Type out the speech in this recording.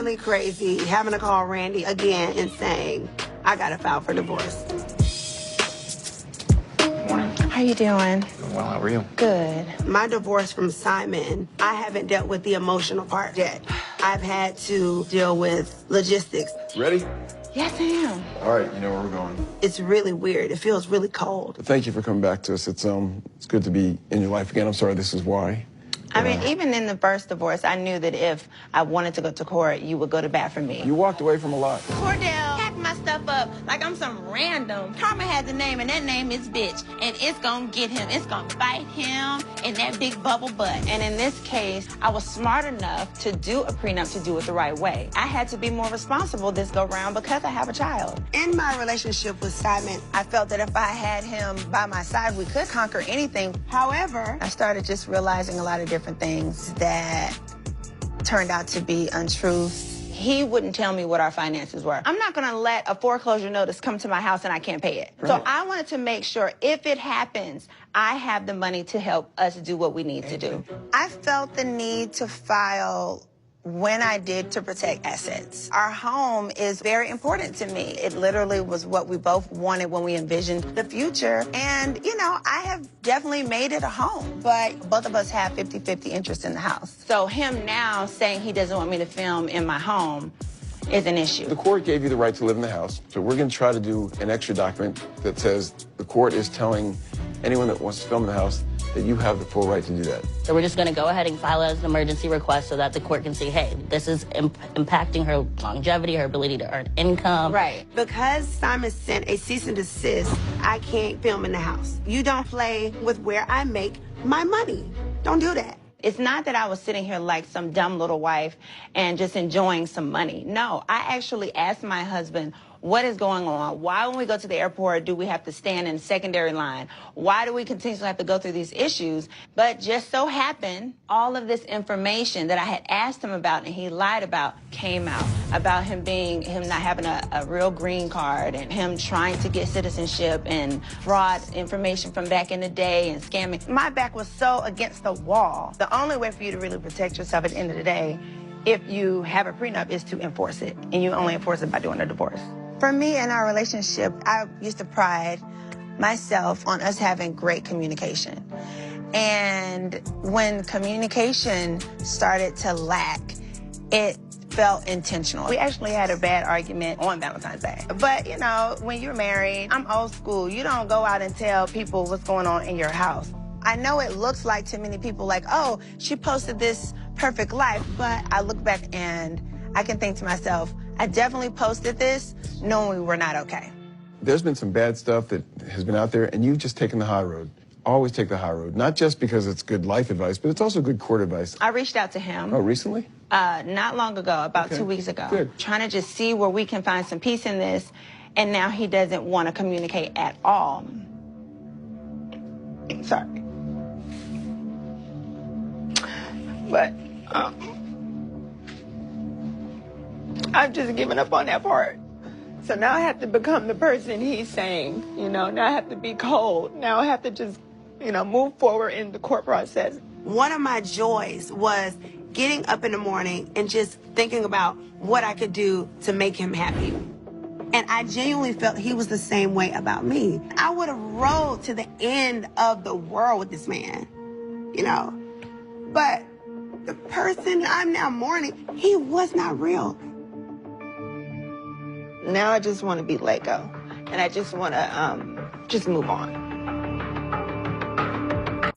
definitely crazy having to call Randy again and saying, I got to file for divorce. Morning. How you doing? Doing well, how are you? Good. My divorce from Simon, I haven't dealt with the emotional part yet. I've had to deal with logistics. Ready? Yes, I am. All right, you know where we're going. It's really weird. It feels really cold. Thank you for coming back to us. It's good to be in your life again. I'm sorry this is why. I mean, even in the first divorce, I knew that if I wanted to go to court, you would go to bat for me. You walked away from a lot. Cordell packed my stuff up like I'm some random. Karma has a name, and that name is bitch. And it's gonna get him. It's gonna bite him in that big bubble butt. And in this case, I was smart enough to do a prenup to do it the right way. I had to be more responsible this go round because I have a child. In my relationship with Simon, I felt that if I had him by my side, we could conquer anything. however, I started just realizing a lot of different things that turned out to be untruths. He wouldn't tell me what our finances were. I'm not gonna let a foreclosure notice come to my house and I can't pay it. Right. So I wanted to make sure if it happens, I have the money to help us do what we need to do. I felt the need to file when I did to protect assets. Our home is very important to me. It literally was what we both wanted when we envisioned the future. And, you know, I have definitely made it a home, but both of us have 50-50 interest in the house. So him now saying he doesn't want me to film in my home is an issue. The court gave you the right to live in the house, so we're going to try to do an extra document that says the court is telling anyone that wants to film in the house that you have the full right to do that. So we're just going to go ahead and file it as an emergency request so that the court can see, hey, this is impacting her longevity, her ability to earn income. Right. because Simon sent a cease and desist, I can't film in the house. You don't play with where I make my money. Don't do that. It's not that I was sitting here like some dumb little wife and just enjoying some money. No, I actually asked my husband, what is going on? Why when we go to the airport do we have to stand in secondary line? Why do we continuously have to go through these issues? But just so happened, all of this information that I had asked him about and he lied about came out. About him not having a real green card and him trying to get citizenship and fraud information from back in the day and scamming. My back was so against the wall. The only way for you to really protect yourself at the end of the day, if you have a prenup, is to enforce it. And you only enforce it by doing a divorce. For me in our relationship, I used to pride myself on us having great communication. And when communication started to lack, it felt intentional. We actually had a bad argument on Valentine's Day. But, you know, when you're married, I'm old school. You don't go out and tell people what's going on in your house. I know it looks like to many people like, oh, she posted this perfect life. But I look back and I can think to myself, I definitely posted this knowing we were not okay. There's been some bad stuff that has been out there, and you've just taken the high road. Always take the high road, not just because it's good life advice, but it's also good court advice. I reached out to him. Oh, recently? Not long ago, about 2 weeks ago. Good. Trying to just see where we can find some peace in this, and now he doesn't want to communicate at all. Sorry. But, I've just given up on that part. So now I have to become the person he's saying, you know, now I have to be cold. Now I have to just, you know, move forward in the court process. One of my joys was getting up in the morning and just thinking about what I could do to make him happy. And I genuinely felt he was the same way about me. I would have rode to the end of the world with this man, you know. But the person I'm now mourning, he was not real. Now I just want to be let go. And I just want to just move on.